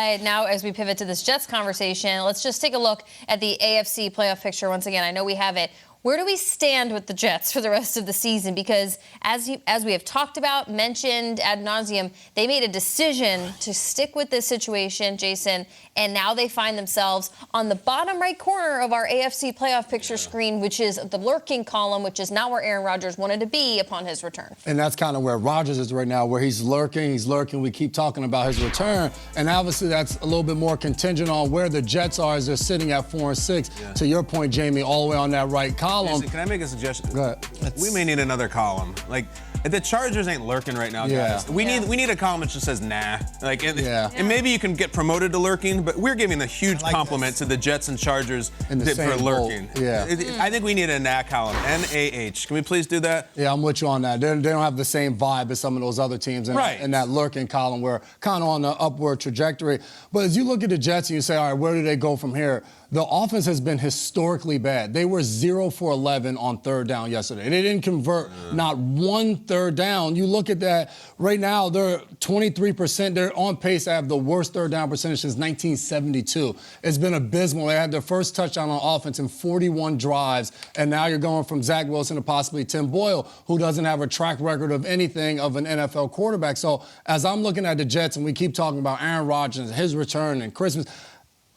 side. Now, as we pivot to this Jets conversation, let's just take a look at the AFC playoff picture once again. I know we have it. Where do we stand with the Jets for the rest of the season? Because as we have talked about, mentioned ad nauseum, they made a decision to stick with this situation, Jason, and now they find themselves on the bottom right corner of our AFC playoff picture screen, which is the lurking column, which is not where Aaron Rodgers wanted to be upon his return. And that's kind of where Rodgers is right now, where he's lurking. We keep talking about his return. And obviously that's a little bit more contingent on where the Jets are as they're sitting at 4-6. Yeah. To your point, Jamie, all the way on that right column. Jason, can I make a suggestion? Go ahead. We may need another column. Like, the Chargers ain't lurking right now, guys. We need a column that just says nah. And maybe you can get promoted to lurking, but we're giving a huge compliment to the Jets and Chargers for lurking. I think we need a nah column. NAH. Can we please do that? Yeah, I'm with you on that. They don't have the same vibe as some of those other teams in that lurking column. We're kind of on the upward trajectory. But as you look at the Jets and you say, all right, where do they go from here? The offense has been historically bad. They were 0 for 11 on third down yesterday. They didn't convert not one third down. You look at that right now, they're 23%. They're on pace to have the worst third down percentage since 1972. It's been abysmal. They had their first touchdown on offense in 41 drives, and now you're going from Zach Wilson to possibly Tim Boyle, who doesn't have a track record of anything of an NFL quarterback. So as I'm looking at the Jets, and we keep talking about Aaron Rodgers, his return and Christmas,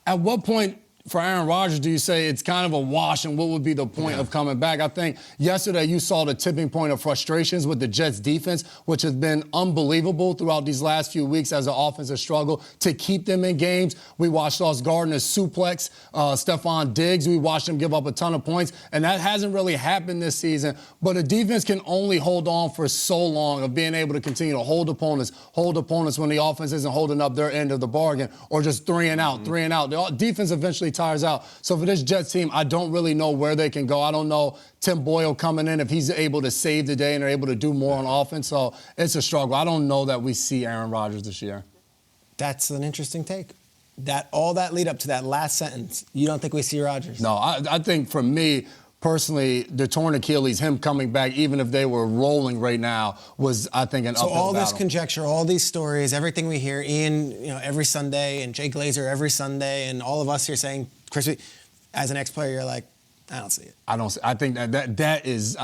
at what point for Aaron Rodgers do you say it's kind of a wash, and what would be the point of coming back? I think yesterday you saw the tipping point of frustrations with the Jets defense, which has been unbelievable throughout these last few weeks as the offense has struggled to keep them in games. We watched Sauce Gardner suplex Stephon Diggs. We watched him give up a ton of points, and that hasn't really happened this season. But a defense can only hold on for so long of being able to continue to hold opponents when the offense isn't holding up their end of the bargain, or just three and out. The defense eventually tires out. So for this Jets team, I don't really know where they can go. I don't know Tim Boyle coming in, if he's able to save the day and they're able to do more on offense. So it's a struggle. I don't know that we see Aaron Rodgers this year. That's an interesting take. All that lead up to that last sentence, you don't think we see Rodgers? No, I think for me, personally, the torn Achilles, him coming back, even if they were rolling right now, was, I think, an uphill battle. So all this conjecture, all these stories, everything we hear, Ian, every Sunday, and Jay Glazer every Sunday, and all of us here saying, Chris, as an ex-player, you're like, I don't see it. I don't see. I think that is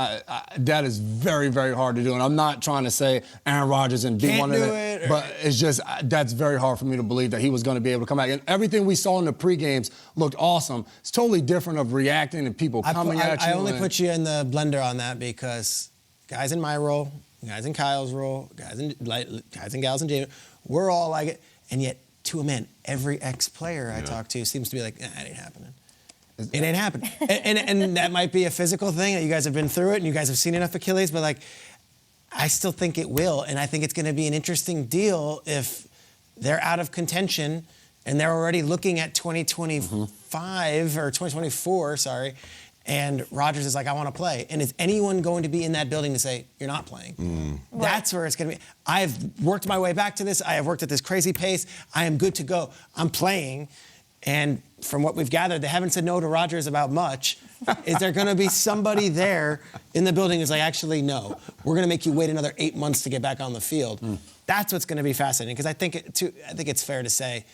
very, very hard to do. And I'm not trying to say Aaron Rodgers and be one of them, but it's just that's very hard for me to believe that he was going to be able to come back. And everything we saw in the pre-games looked awesome. It's totally different of reacting and people coming at you. I only put you in the blender on that because guys in my role, guys in Kyle's role, guys and gals in Jamie, we're all like it, and yet to a man, every ex-player I talk to seems to be like, that ain't happening. It ain't happening. and that might be a physical thing, that you guys have been through it and you guys have seen enough Achilles, but like, I still think it will. And I think it's going to be an interesting deal if they're out of contention and they're already looking at 2025 or 2024, and Rodgers is like, I want to play. And is anyone going to be in that building to say, you're not playing? That's where it's going to be. I've worked my way back to this. I have worked at this crazy pace. I am good to go. I'm playing. And from what we've gathered, they haven't said no to Rodgers about much. Is there going to be somebody there in the building who's like, actually, no, we're going to make you wait another 8 months to get back on the field? That's what's going to be fascinating, because I think it's fair to say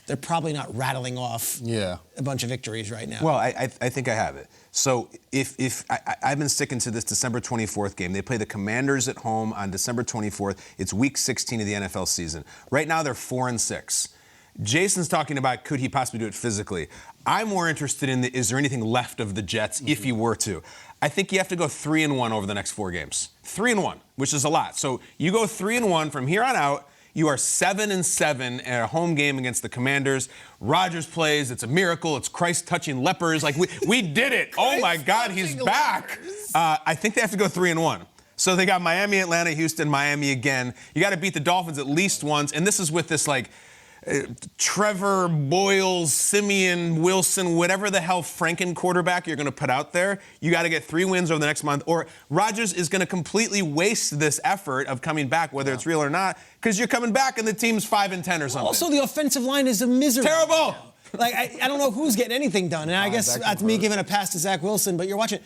they're probably not rattling off a bunch of victories right now. Well, I think I have it. So if I've been sticking to this December 24th game. They play the Commanders at home on December 24th. It's week 16 of the NFL season. Right now they're 4-6. Jason's talking about could he possibly do it physically. I'm more interested in is there anything left of the Jets if he were to. I think you have to go 3-1 over the next 4 games. 3-1, which is a lot. So you go 3-1 from here on out. You are 7-7 at a home game against the Commanders. Rodgers plays. It's a miracle. It's Christ touching lepers. Like we did it. Oh my God, he's back. I think they have to go 3-1. So they got Miami, Atlanta, Houston, Miami again. You got to beat the Dolphins at least once. And this is with this like Trevor, Boyles, Simeon, Wilson, whatever the hell Franken quarterback you're going to put out there, you got to get 3 wins over the next month, or Rodgers is going to completely waste this effort of coming back, whether it's real or not, because you're coming back and the team's 5-10 or something. Also, the offensive line is a misery. Terrible. Like, I don't know who's getting anything done. And I guess that's me giving a pass to Zach Wilson, but you're watching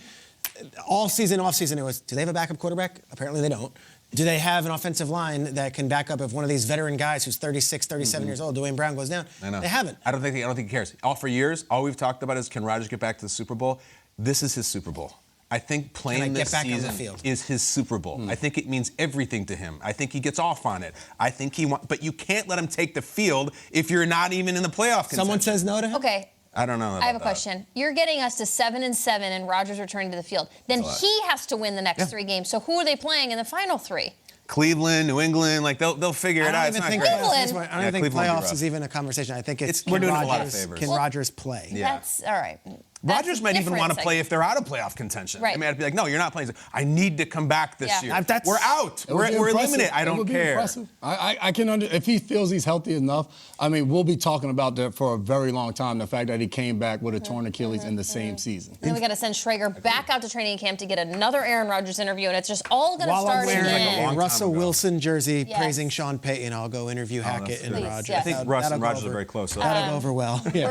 all season, off season, it was, do they have a backup quarterback? Apparently they don't. Do they have an offensive line that can back up if one of these veteran guys who's 36, 37 years old, Dwayne Brown, goes down? I know. They haven't. I don't think he cares. For years, all we've talked about is can Rodgers get back to the Super Bowl? This is his Super Bowl. I think playing this season is his Super Bowl. I think it means everything to him. I think he gets off on it. I think but you can't let him take the field if you're not even in the playoff contention. Someone says no to him? Okay. I don't know about I have a question. You're getting us to 7-7 and Rodgers returning to the field. Then he has to win the next 3 games. So who are they playing in the final 3? Cleveland, New England, like they'll figure it out. It's not great. Cleveland. I don't think playoffs is even a conversation. I think we're doing a lot of favors. Can Rodgers play? Yeah. That's all right. Rodgers might even want to play if they're out of playoff contention. Right. I mean, I'd be like, no, you're not playing. I need to come back this year. That's- We're out. We're eliminated. I don't care. I can if he feels he's healthy enough. I mean, we'll be talking about that for a very long time. The fact that he came back with a torn Achilles in the same season. And then we got to send Schrager back out to training camp to get another Aaron Rodgers interview, and it's just all going to While start I'm wearing again. a Russell Wilson jersey Yes. praising Sean Payton, I'll go interview Hackett and Please, Rodgers. yes. I think Russ and Rodgers are very close. So. That'll go over well. Yeah.